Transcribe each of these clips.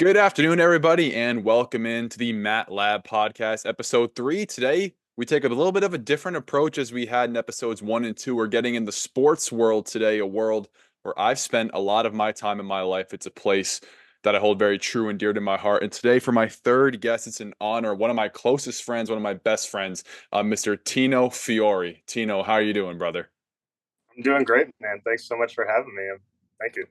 Good afternoon, everybody, and welcome into the Matt Lab Podcast, episode 3. Today, we take a little bit of a different approach as we had in episodes 1 and 2. We're getting in the sports world today, a world where I've spent a lot of my time in my life. It's a place that I hold very true and dear to my heart. And today, for my third guest, it's an honor. One of my closest friends, one of my best friends, Mr. Tino Fiore. Tino, how are you doing, brother? I'm doing great, man. Thanks so much for having me. Thank you.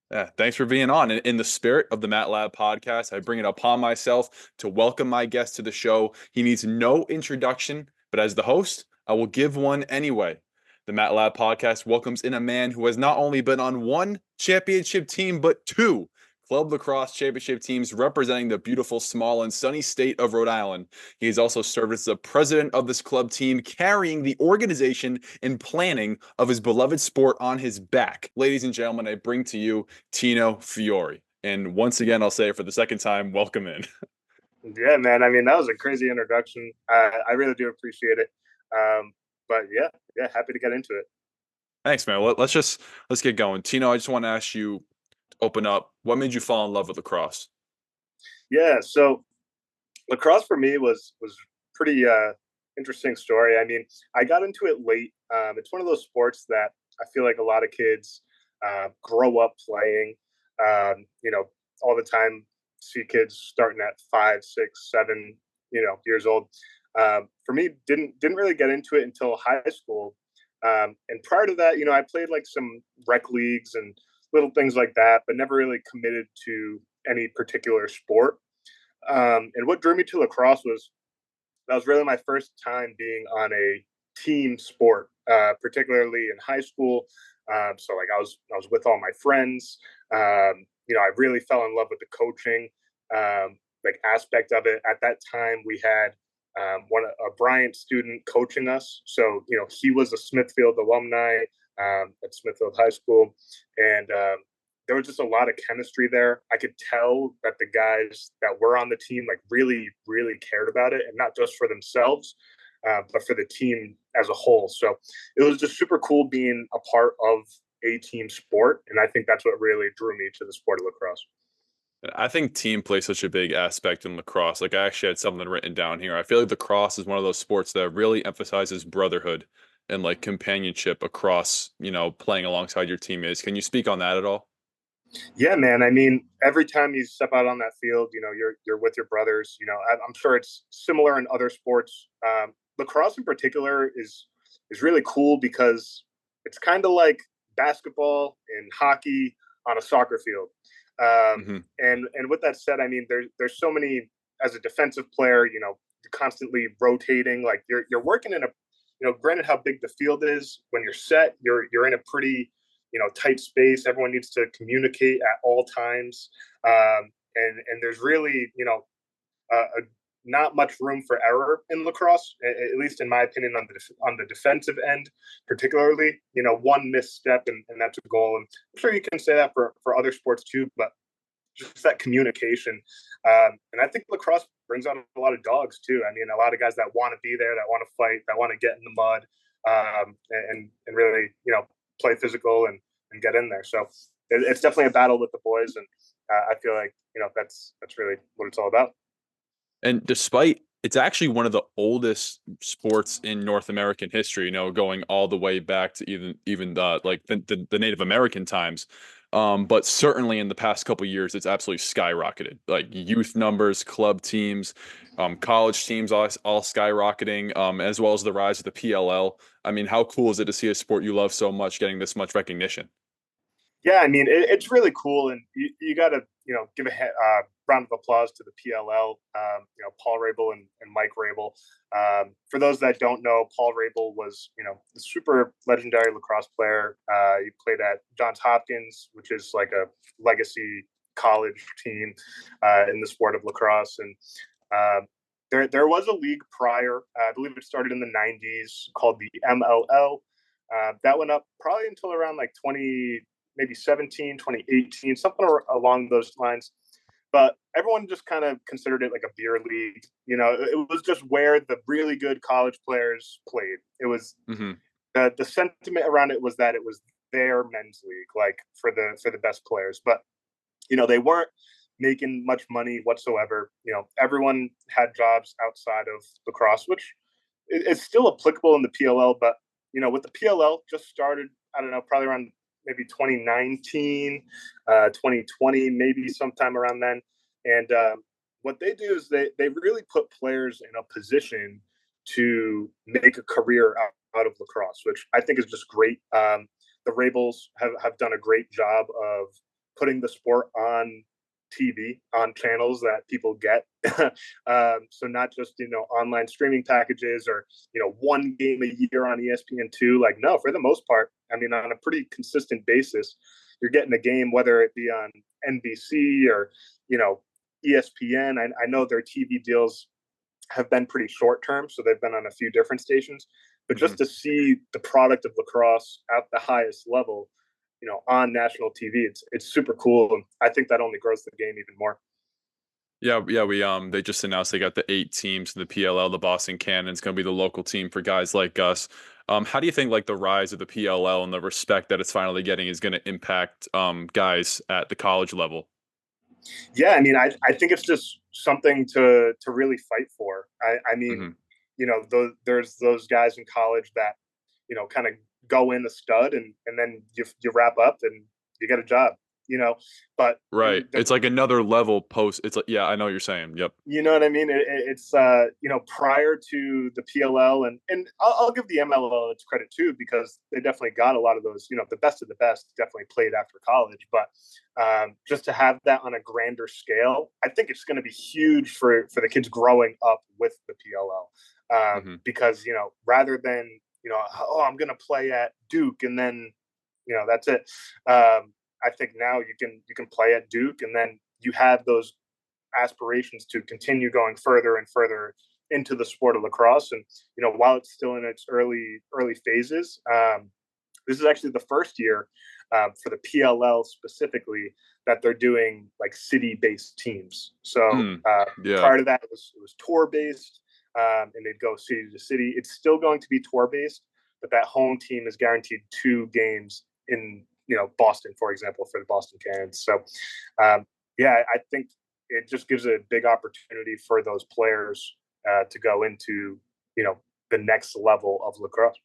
Yeah, thanks for being on. In the spirit of the Matt Lab podcast, I bring it upon myself to welcome my guest to the show. He needs no introduction, but as the host, I will give one anyway. The Matt Lab podcast welcomes in a man who has not only been on one championship team, but two Club Lacrosse championship teams representing the beautiful, small, and sunny state of Rhode Island. He has also served as the president of this club team, carrying the organization and planning of his beloved sport on his back. Ladies and gentlemen, I bring to you Tino Fiore. And once again, I'll say it for the second time, welcome in. Yeah, man. I mean, that was a crazy introduction. I really do appreciate it. But yeah, happy to get into it. Thanks, man. Let's get going. Tino, I just want to ask you, open up. What made you fall in love with lacrosse? Yeah, so lacrosse for me was pretty interesting story. I mean, I got into it late. It's one of those sports that I feel like a lot of kids grow up playing. All the time. See kids starting at 5, 6, 7, years old. For me, didn't really get into it until high school. And prior to that, I played like some rec leagues and little things like that, but never really committed to any particular sport. And what drew me to lacrosse was that was really my first time being on a team sport, particularly in high school. So like I was with all my friends. I really fell in love with the coaching like aspect of it. At that time, we had a Bryant student coaching us. So he was a Smithfield alumni at Smithfield High School, and there was just a lot of chemistry there. I could tell that the guys that were on the team like really, really cared about it, and not just for themselves, but for the team as a whole. So it was just super cool being a part of a team sport, and I think that's what really drew me to the sport of lacrosse. I think team plays such a big aspect in lacrosse. Like I actually had something written down here. I feel like lacrosse is one of those sports that really emphasizes brotherhood and like companionship across, playing alongside your teammates. Can you speak on that at all? Yeah, man. I mean, every time you step out on that field, you're with your brothers. I'm sure it's similar in other sports. Lacrosse in particular is really cool because it's kind of like basketball and hockey on a soccer field. Hmm. And with that said, I mean, there's so many as a defensive player. You're constantly rotating. Like you're working in a granted how big the field is. When you're set, you're in a pretty tight space. Everyone needs to communicate at all times, and there's really not much room for error in lacrosse, at least in my opinion, on the defensive end, particularly. One misstep and that's a goal. And I'm sure you can say that for other sports too, but just that communication. And I think lacrosse brings out a lot of dogs too. I mean, a lot of guys that want to be there, that want to fight, that want to get in the mud, and really play physical and get in there. So it's definitely a battle with the boys, and I feel like that's really what it's all about. And despite it's actually one of the oldest sports in North American history, going all the way back to even the Native American times. But certainly in the past couple of years, it's absolutely skyrocketed. Like youth numbers, club teams, college teams, all skyrocketing, as well as the rise of the PLL. I mean, how cool is it to see a sport you love so much getting this much recognition? Yeah, I mean it's really cool, and you got to give a round of applause to the PLL. Paul Rabel and Mike Rabel. For those that don't know, Paul Rabel was a super legendary lacrosse player. He played at Johns Hopkins, which is like a legacy college team in the sport of lacrosse, and there was a league prior. I believe it started in the '90s called the MLL. That went up probably until around like 20 maybe 17, 2018, something along those lines. But everyone just kind of considered it like a beer league. It was just where the really good college players played. It was Hmm. the sentiment around it was that it was their men's league, like for the best players. But they weren't making much money whatsoever. Everyone had jobs outside of lacrosse, which is still applicable in the PLL. But with the PLL just started, I don't know, probably around maybe 2019, 2020, maybe sometime around then. And what they do is they really put players in a position to make a career out of lacrosse, which I think is just great. The Rabels have done a great job of putting the sport on TV, on channels that people get. So not just online streaming packages or one game a year on ESPN2. Like, no, for the most part, I mean, on a pretty consistent basis, you're getting a game, whether it be on NBC or ESPN. I know their TV deals have been pretty short term, so they've been on a few different stations. But just to see the product of lacrosse at the highest level, on national TV, it's super cool, and I think that only grows the game even more. Yeah, we they just announced they got the 8 teams in the PLL. The Boston Cannon's going to be the local team for guys like us. How do you think like the rise of the PLL and the respect that it's finally getting is going to impact guys at the college level? Yeah, I mean, I think it's just something to really fight for. I mean, Hmm. there's those guys in college that kind of go in a stud, and then you wrap up and you get a job. But Right. It's like another level post. It's like, yeah, I know what you're saying. Yep. you know what I mean? It's prior to the PLL, and I'll give the MLL its credit too, because they definitely got a lot of those. The best of the best definitely played after college, but just to have that on a grander scale, I think it's going to be huge for the kids growing up with the PLL, Hmm. because rather than oh, I'm going to play at Duke and then that's it. I think now you can play at Duke, and then you have those aspirations to continue going further and further into the sport of lacrosse. And while it's still in its early phases, this is actually the first year for the PLL specifically that they're doing like city-based teams. So Mm. Yeah. prior to that, it was tour-based, and they'd go city to city. It's still going to be tour-based, but that home team is guaranteed 2 games in Boston, for example, for the Boston Cannons. So yeah, I think it just gives a big opportunity for those players to go into the next level of lacrosse.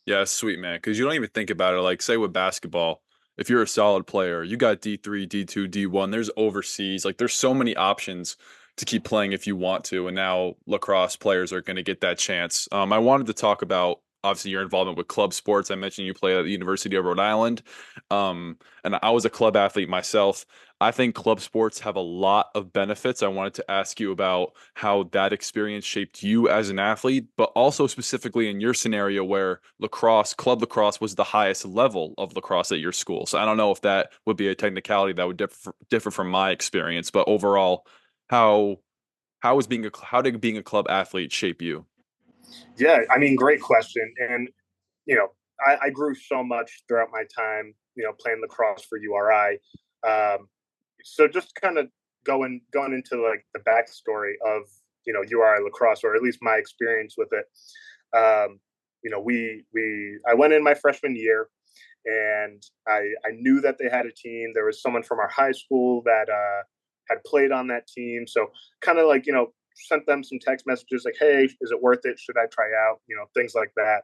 Yeah, sweet man. Because you don't even think about it. Like, say with basketball, if you're a solid player, you got D3, D2, D1. There's overseas. Like, there's so many options to keep playing if you want to. And now lacrosse players are going to get that chance. I wanted to talk about obviously your involvement with club sports. I mentioned you played at the University of Rhode Island, and I was a club athlete myself. I think club sports have a lot of benefits. I wanted to ask you about how that experience shaped you as an athlete, but also specifically in your scenario where lacrosse, club lacrosse was the highest level of lacrosse at your school. So I don't know if that would be a technicality that would differ from my experience, but overall, how how did being a club athlete shape you? Yeah, I mean, great question. And I grew so much throughout my time, playing lacrosse for URI. So just kind of going into like the backstory of URI lacrosse, or at least my experience with it. We I went in my freshman year, and I knew that they had a team. There was someone from our high school that had played on that team, so kind of like sent them some text messages like, "Hey, is it worth it? Should I try out?" Things like that.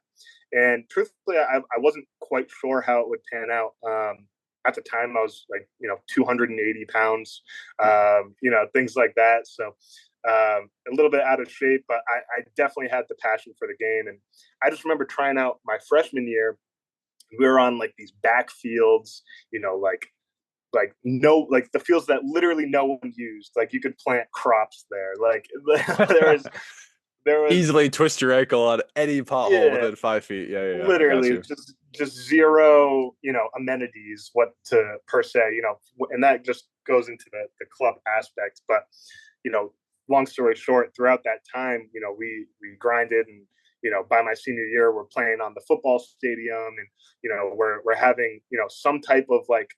And truthfully, I wasn't quite sure how it would pan out. At the time, I was like 280 pounds, things like that. So a little bit out of shape, but I definitely had the passion for the game. And I just remember trying out my freshman year. We were on like these backfields, no, like the fields that literally no one used. Like you could plant crops there. Like there was Easily twist your ankle on any pothole yeah, within 5 feet. Yeah, yeah, yeah. I got literally you. just zero amenities what to per se, and that just goes into the club aspect. But you know long story short, throughout that time, we grinded, and by my senior year we're playing on the football stadium, and we're having some type of like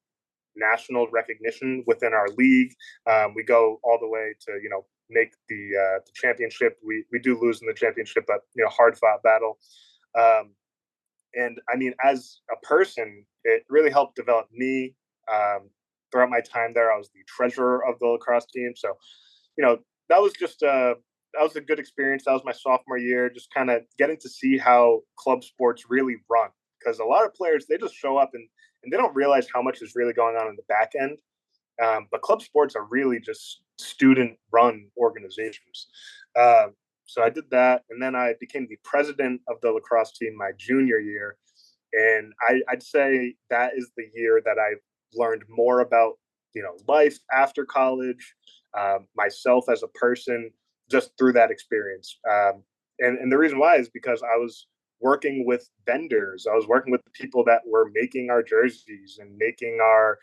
national recognition within our league. We go all the way to make the championship. We do lose in the championship, but hard fought battle. Um, and I mean, as a person, it really helped develop me. throughout my time there, I was the treasurer of the lacrosse team. So, you know, that was just that was a good experience. That was my sophomore year, just kind of getting to see how club sports really run. Because a lot of players, they just show up and they don't realize how much is really going on in the back end. But club sports are really just student-run organizations. So I did that, and then I became the president of the lacrosse team my junior year. And I'd say that is the year that I learned more about life after college, myself as a person, just through that experience. And the reason why is because I was working with vendors. I was working with people that were making our jerseys and making our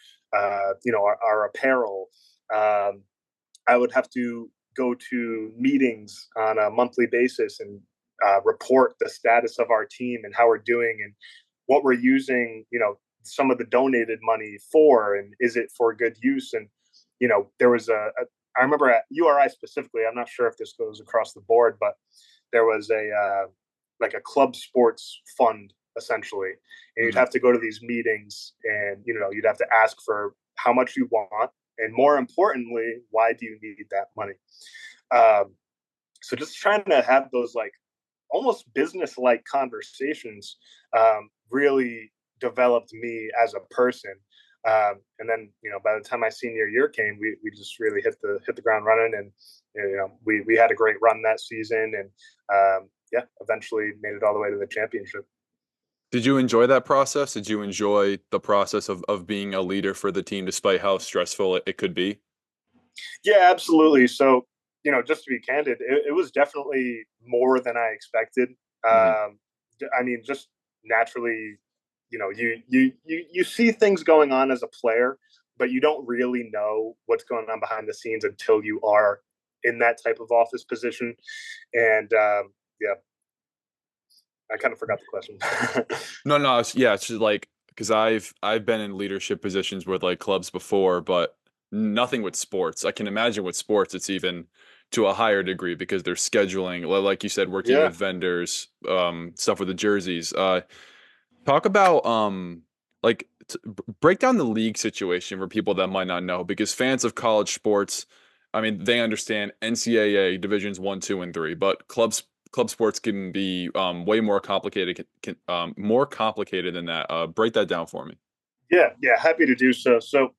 apparel. I would have to go to meetings on a monthly basis and report the status of our team and how we're doing and what we're using, some of the donated money for, and is it for good use? And, there was I remember at URI specifically, I'm not sure if this goes across the board, but there was like a club sports fund essentially. And you'd Mhm. have to go to these meetings and, you'd have to ask for how much you want. And more importantly, why do you need that money? So just trying to have those like almost business like conversations really developed me as a person. And then, by the time my senior year came, we just really hit the ground running, and we had a great run that season, and yeah, eventually made it all the way to the championship. Did you enjoy that process? Did you enjoy the process of being a leader for the team despite how stressful it could be? Yeah, absolutely. So, just to be candid, it was definitely more than I expected. Mhm. I mean, just naturally, you see things going on as a player, but you don't really know what's going on behind the scenes until you are in that type of office position. And yeah, I kind of forgot the question. No, no, yeah, it's just like because I've been in leadership positions with like clubs before, but nothing with sports. I can imagine with sports, it's even to a higher degree because they're scheduling, like you said, working Yeah. with vendors, stuff with the jerseys. Talk about like break down the league situation for people that might not know because fans of college sports, I mean, they understand NCAA divisions 1, 2, and 3, but club sports can be way more complicated more complicated than that. Break that down for me. Yeah, yeah, happy to do so. So,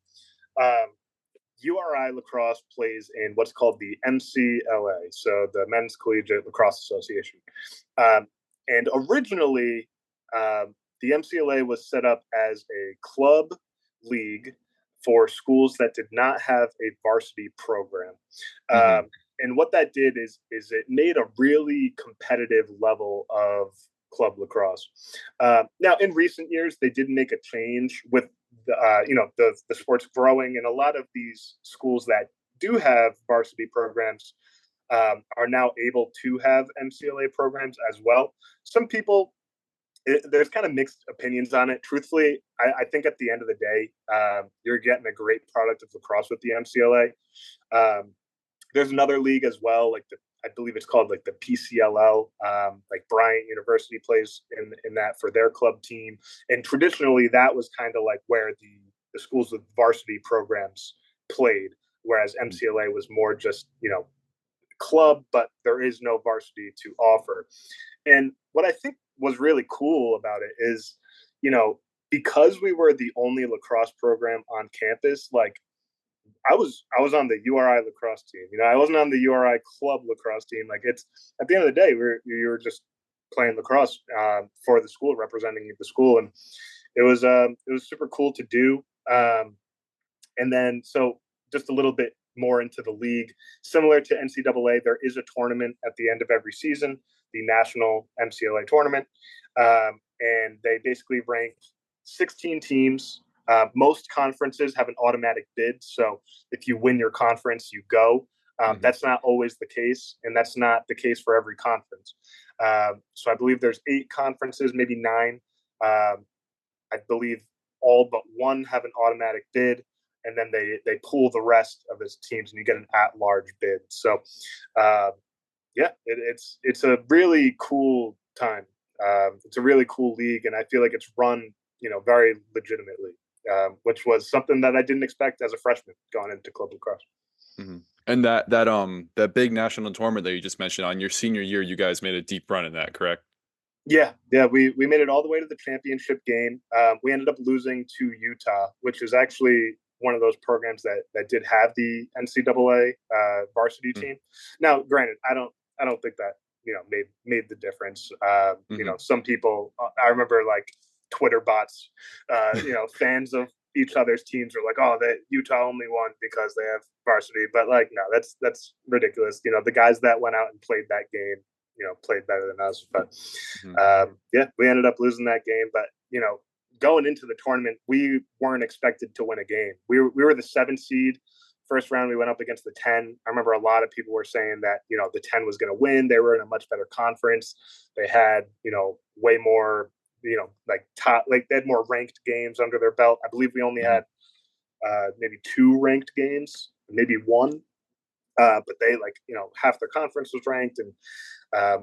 um, URI lacrosse plays in what's called the MCLA, so the Men's Collegiate Lacrosse Association. Um, and originally, the MCLA was set up as a club league for schools that did not have a varsity program. Hmm. And what that did is it made a really competitive level of club lacrosse. Now, in recent years, they did make a change with the sports growing, and a lot of these schools that do have varsity programs are now able to have MCLA programs as well. Some people, there's kind of mixed opinions on it. Truthfully, I think at the end of the day, you're getting a great product of lacrosse with the MCLA. There's another league as well, like I believe it's called like the PCLL. Like Bryant University plays in that for their club team, and traditionally that was kind of like where the schools with varsity programs played, whereas MCLA was more just club, but there is no varsity to offer. And what I think was really cool about it is, because we were the only lacrosse program on campus, like I was on the URI lacrosse team. I wasn't on the URI club lacrosse team. Like it's at the end of the day, you were just playing lacrosse for the school, representing the school, and it was super cool to do. And then so just a little bit more into the league, similar to NCAA, there is a tournament at the end of every season, the National MCLA tournament, and they basically rank 16 teams. Most conferences have an automatic bid, so if you win your conference, you go. Hmm. That's not always the case, and that's not the case for every conference. So I believe there's 8 conferences, maybe 9. I believe all but one have an automatic bid, and then they pool the rest of his teams, and you get an at-large bid. So, uh, yeah, it's a really cool time. It's a really cool league, and I feel like it's run very legitimately. which was something that I didn't expect as a freshman going into club lacrosse. Mhm. And that big national tournament that you just mentioned on your senior year, you guys made a deep run in that, correct? Yeah, we made it all the way to the championship game. We ended up losing to Utah, which is actually one of those programs that did have the NCAA varsity Mm-hmm. team. Now, granted, I don't think that made the difference. Some people, I remember like Twitter bots, fans of each other's teams were like, "Oh, that Utah only won because they have varsity," but like, no, that's ridiculous. The guys that went out and played that game, played better than us. But Mm-hmm. yeah, we ended up losing that game. But going into the tournament, we weren't expected to win a game. We were the 7th seed. First round, we went up against the 10. I remember a lot of people were saying that the 10 was going to win. They were in a much better conference. They had way more like top, like they had more ranked games under their belt. I believe we only Mm-hmm. had maybe 2 ranked games, maybe 1. But they half their conference was ranked, and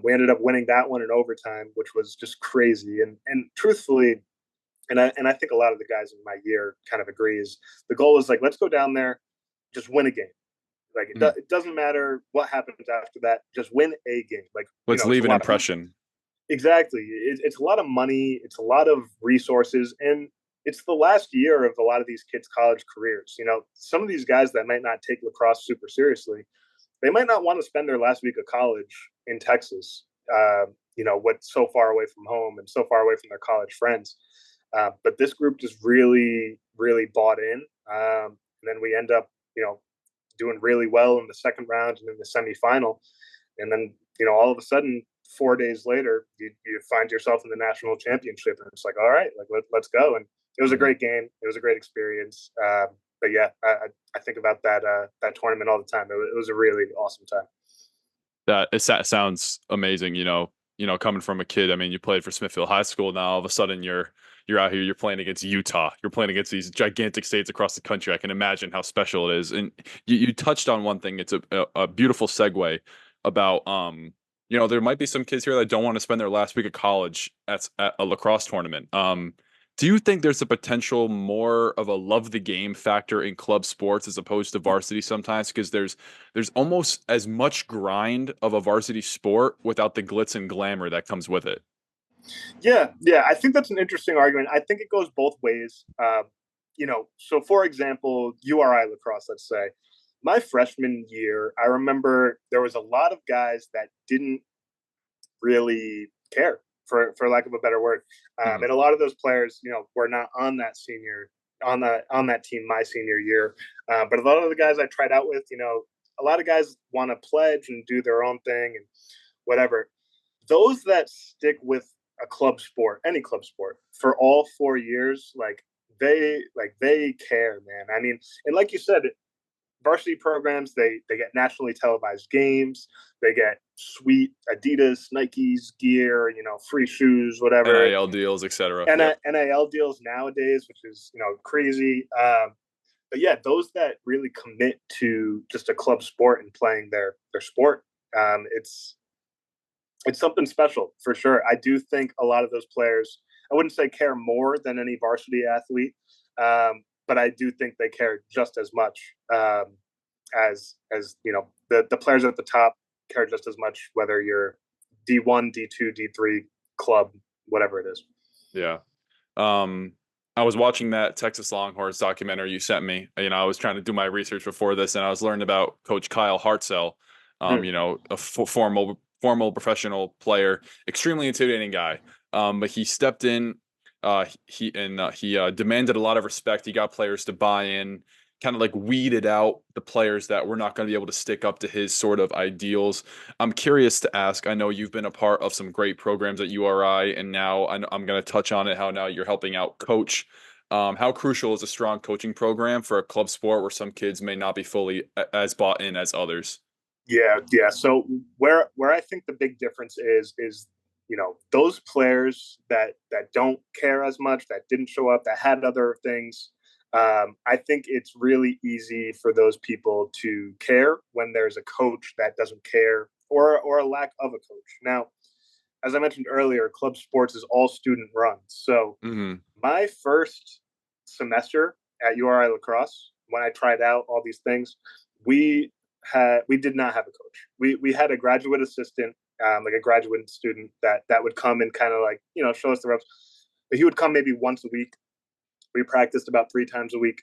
we ended up winning that one in overtime, which was just crazy. And truthfully, and I think a lot of the guys in my year kind of agrees. The goal was like, let's go down there, just win a game. Like Mm-hmm. it doesn't matter what happens after that, just win a game. Like Let's it's leave a an lot of impression. exactly. It's a lot of money. It's a lot of resources, and it's the last year of a lot of these kids' college careers. Some of these guys that might not take lacrosse super seriously, they might not want to spend their last week of college in Texas. What's so far away from home and so far away from their college friends. But this group just really, really bought in. And then we end up, doing really well in the second round and in the semifinal. And then, all of a sudden, 4 days later, you find yourself in the national championship. And it's like, all right, like, let's go. And it was a Mm-hmm. great game. It was a great experience. But yeah, I think about that tournament all the time. It was a really awesome time. That sounds amazing. Coming from a kid. I mean, you played for Smithfield High School. Now all of a sudden you're out here. You're playing against Utah. You're playing against these gigantic states across the country. I can imagine how special it is. And you touched on one thing. It's a beautiful segue about there might be some kids here that don't want to spend their last week of college at a lacrosse tournament. Do you think there's a potential more of a love the game factor in club sports as opposed to varsity sometimes? Because there's almost as much grind of a varsity sport without the glitz and glamour that comes with it. Yeah. I think that's an interesting argument. I think it goes both ways. So for example, URI lacrosse, let's say, my freshman year, I remember there was a lot of guys that didn't really care, for lack of a better word, Hmm. and a lot of those players, were not on that team my senior year. But a lot of the guys I tried out with, a lot of guys want to pledge and do their own thing and whatever. Those that stick with a club sport, any club sport, for all 4 years, they care, man. I mean, and like you said, varsity programs, they get nationally televised games, they get sweet Adidas, Nikes gear, free shoes, whatever. NIL deals, etc. And Yep. NIL deals nowadays, which is crazy. But yeah, those that really commit to just a club sport and playing their sport, it's something special for sure. I do think a lot of those players, I wouldn't say care more than any varsity athlete, but I do think they care just as much, as the players at the top care just as much, whether you're D1, D2, D3 club, whatever it is. Yeah. Um, I was watching that Texas Longhorns documentary you sent me. I was trying to do my research before this, and I was learning about Coach Kyle Hartzell. Hmm. A formal professional player, extremely intimidating guy. But he stepped in. He demanded a lot of respect. He got players to buy in, kind of like weeded out the players that were not going to be able to stick up to his sort of ideals. I'm curious to ask. I know you've been a part of some great programs at URI, and now I'm going to touch on it. How now you're helping out coach. How crucial is a strong coaching program for a club sport where some kids may not be fully as bought in as others? Yeah. So where I think the big difference is those players that don't care as much, that didn't show up, that had other things. I think it's really easy for those people to care when there's a coach that doesn't care, or a lack of a coach. Now, as I mentioned earlier, club sports is all student run. So Hmm. my first semester at URI Lacrosse, when I tried out all these things, we did not have a coach. We had a graduate assistant, like a graduate student that would come and kind of like, show us the ropes. But he would come maybe once a week. We practiced about 3 times a week.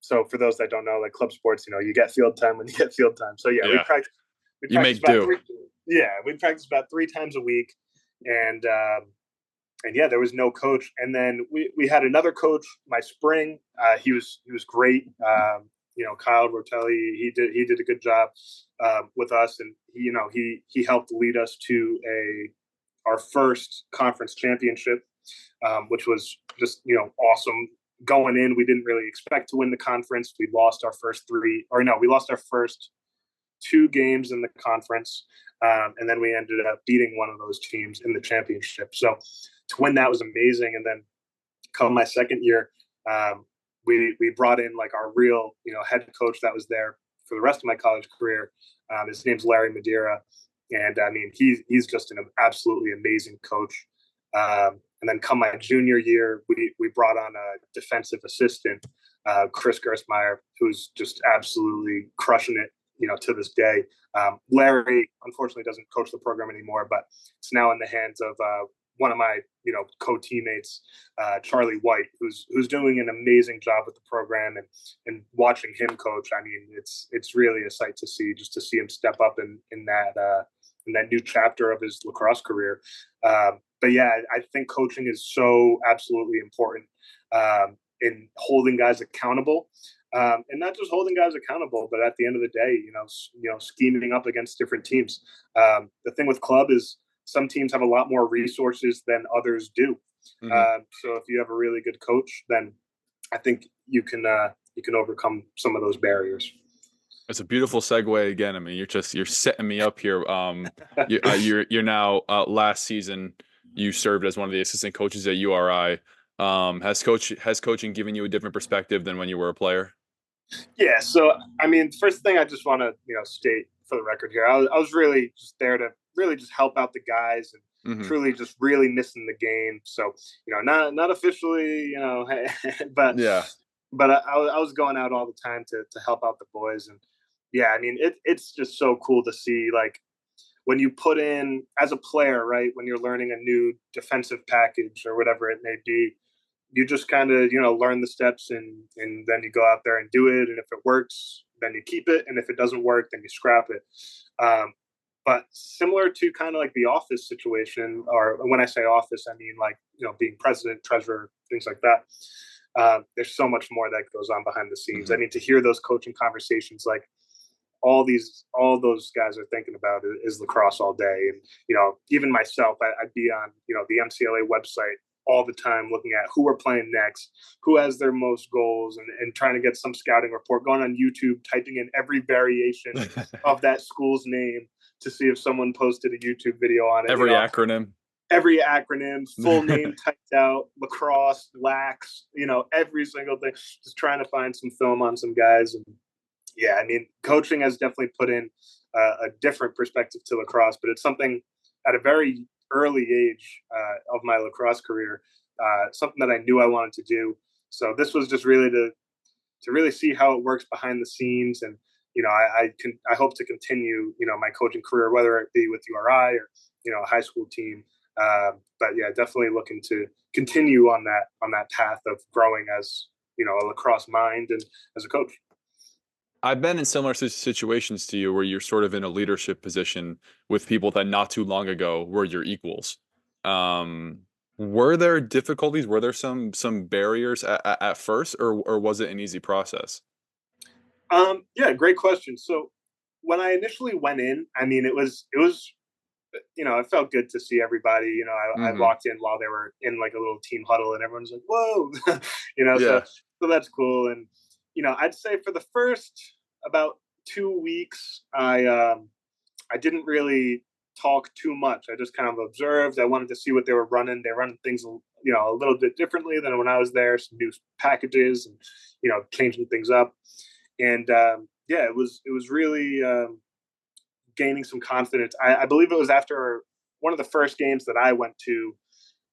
So for those that don't know, like club sports, you get field time when you get field time. So yeah, we Yeah. practice. We You practice make about do. we practice about 3 times a week, and yeah, there was no coach. And then we had another coach my spring. He was great. Kyle Rotelli, he did a good job with us, and he helped lead us to our first conference championship, which was just awesome. Going in, we didn't really expect to win the conference. We lost our first three, or no, we lost our first 2 games in the conference, and then we ended up beating one of those teams in the championship. So to win that was amazing. And then come my second year, we brought in like our real head coach that was there for the rest of my college career. His name's Larry Madeira, and I mean he's just an absolutely amazing coach. And then come my junior year, we brought on a defensive assistant, Chris Gersmeyer, who's just absolutely crushing it, to this day. Larry, unfortunately, doesn't coach the program anymore, but it's now in the hands of one of my, co-teammates, Charlie White, who's doing an amazing job with the program, and watching him coach. I mean, it's really a sight to see, just to see him step up in that new chapter of his lacrosse career. But yeah, I think coaching is so absolutely important in holding guys accountable. And not just holding guys accountable, but at the end of the day, scheming up against different teams. The thing with club is some teams have a lot more resources than others do. Mm-hmm. So if you have a really good coach, then I think you can overcome some of those barriers. It's a beautiful segue again. I mean, you're setting me up here. You're now last season you served as one of the assistant coaches at URI. Has coaching given you a different perspective than when you were a player? Yeah. So I mean, first thing I just want to state for the record here, I was really just there to really just help out the guys, and Mm-hmm. truly just really missing the game. So not officially, but Yeah. I was going out all the time to help out the boys. And yeah, I mean it's just so cool to see, like, when you put in as a player, right, when you're learning a new defensive package or whatever it may be, you just kind of learn the steps, and then you go out there and do it, and if it works then you keep it, and if it doesn't work then you scrap it. But similar to kind of like the office situation, or when I say office, I mean like being president, treasurer, things like that. There's so much more that goes on behind the scenes. Mm-hmm. I mean, to hear those coaching conversations, like all those guys are thinking about is lacrosse all day. And even myself, I'd be on the MCLA website all the time looking at who we're playing next, who has their most goals, and trying to get some scouting report, going on YouTube, typing in every variation of that school's name to see if someone posted a YouTube video on it. Every acronym. Every acronym, full name typed out, lacrosse, lax, every single thing, just trying to find some film on some guys. And yeah, I mean, coaching has definitely put in a different perspective to lacrosse, but it's something at a very early age of my lacrosse career, something that I knew I wanted to do. So this was just really to really see how it works behind the scenes. And I hope to continue my coaching career, whether it be with URI or a high school team. But yeah, definitely looking to continue on that path of growing as a lacrosse mind and as a coach. I've been in similar situations to you where you're sort of in a leadership position with people that not too long ago were your equals. Um, were there difficulties? Were there some barriers at first, or was it an easy process? Yeah, great question. So when I initially went in, I mean, it was it felt good to see everybody. I Mm-hmm. walked in while they were in like a little team huddle, and everyone's like, "Whoa," So Yeah. that's cool. And I'd say for the first about 2 weeks, I didn't really talk too much. I just kind of observed. I wanted to see what they were running. They run things, a little bit differently than when I was there. Some new packages, and changing things up. And yeah, it was really gaining some confidence. I believe it was after one of the first games that I went to.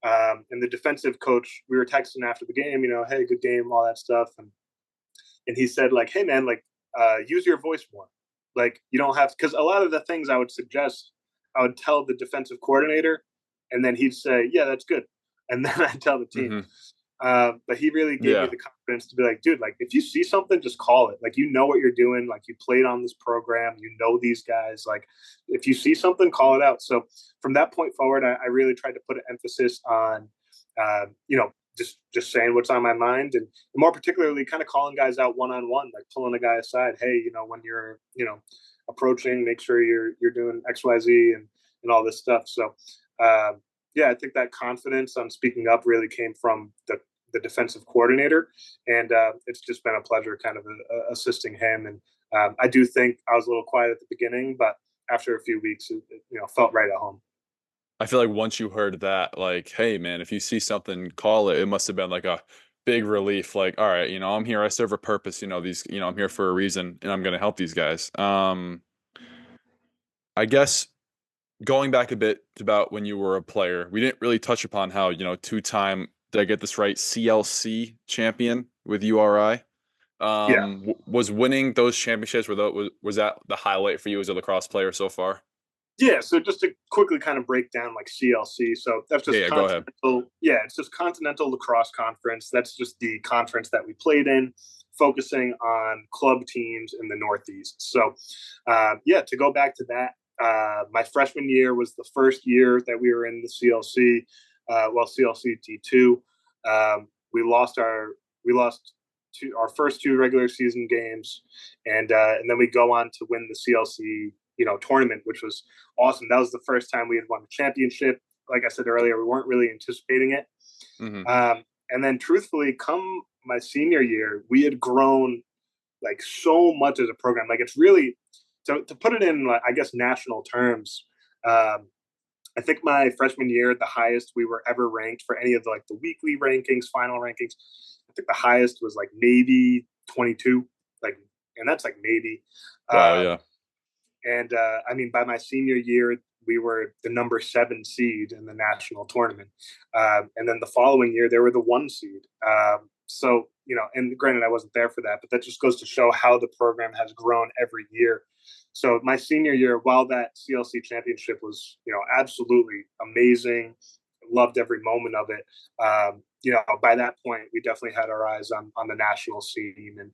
And the defensive coach, we were texting after the game, hey, good game, all that stuff. And he said, like, hey, man, like, use your voice more. Like, you don't have, because a lot of the things I would suggest, I would tell the defensive coordinator, and then he'd say, yeah, that's good. And then I'd tell the team. Hmm. But he really gave me Yeah. the confidence to be like, dude, like, if you see something, just call it. Like, you know what you're doing. Like, you played on this program. You know these guys. Like, if you see something, call it out. So from that point forward, I really tried to put an emphasis on, just saying what's on my mind, and more particularly kind of calling guys out one on one, like pulling a guy aside. Hey, when you're approaching, make sure you're doing X, Y, Z, and all this stuff. So yeah, I think that confidence on speaking up really came from the defensive coordinator, and it's just been a pleasure kind of assisting him. And I do think I was a little quiet at the beginning, but after a few weeks, it felt right at home. I feel like once you heard that, like, hey man, if you see something, call it. It must have been like a big relief. Like, all right, I'm here. I serve a purpose. I'm here for a reason, and I'm gonna help these guys. I guess going back a bit about when you were a player, we didn't really touch upon how, two-time, did I get this right, CLC champion with URI. Yeah. Was winning those championships, was that the highlight for you as a lacrosse player so far? Yeah, so just to quickly kind of break down like CLC, so that's Yeah, just yeah, go ahead. continental. Yeah, it's just Continental Lacrosse Conference. That's just the conference that we played in, focusing on club teams in the Northeast. So, yeah, to go back to that, my freshman year was the first year that we were in the CLC. CLC D2. We lost our first two regular season games, and then we go on to win the CLC tournament, which was awesome. That was the first time we had won a championship. Like I said earlier, we weren't really anticipating it. Hmm. And then, truthfully, come my senior year, we had grown like so much as a program. Like, it's really to put it in, I guess, national terms. I think my freshman year, the highest we were ever ranked for any of the weekly rankings, final rankings. I think the highest was like maybe 22, like, and that's like maybe. Wow, Um, yeah. and I mean, by my senior year, we were the number 7 seed in the national tournament. And then the following year, they were the 1 seed. So, and granted, I wasn't there for that, but that just goes to show how the program has grown every year. So my senior year, while that CLC championship was, absolutely amazing, loved every moment of it. By that point, we definitely had our eyes on the national scene, and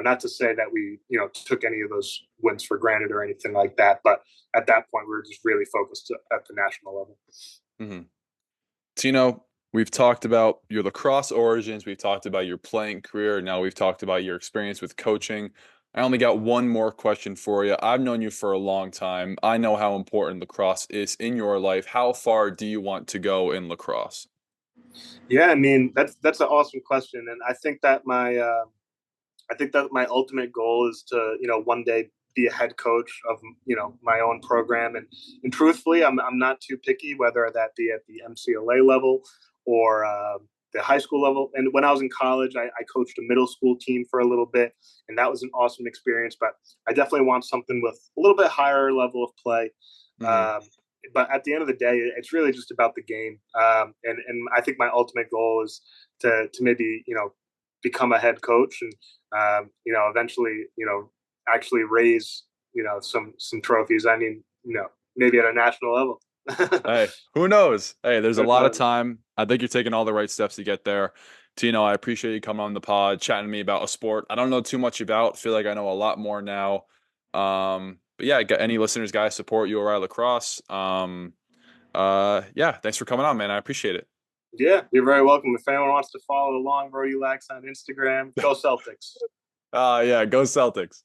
not to say that we, took any of those wins for granted or anything like that, but at that point, we were just really focused at the national level. Hmm. Tino, we've talked about your lacrosse origins. We've talked about your playing career. Now we've talked about your experience with coaching. I only got one more question for you. I've known you for a long time. I know how important lacrosse is in your life. How far do you want to go in lacrosse? Yeah, I mean, that's an awesome question, and I think that my ultimate goal is to, one day be a head coach of, my own program. And truthfully, I'm not too picky, whether that be at the MCLA level or the high school level. And when I was in college, I coached a middle school team for a little bit, and that was an awesome experience. But I definitely want something with a little bit higher level of play. Hmm. Um, but at the end of the day, it's really just about the game. And I think my ultimate goal is to maybe become a head coach, and eventually actually raise some trophies. I mean, maybe at a national level. Hey, who knows? Hey, there's a Who lot of knows? time. I think you're taking all the right steps to get there. Tino, I appreciate you coming on the pod, chatting to me about a sport I don't know too much about. Feel like I know a lot more now. But yeah, got any listeners, guys, support URI Lacrosse. Yeah, thanks for coming on, man. I appreciate it. Yeah, you're very welcome. If anyone wants to follow along, Brody Lax on Instagram, go Celtics. Yeah, go Celtics.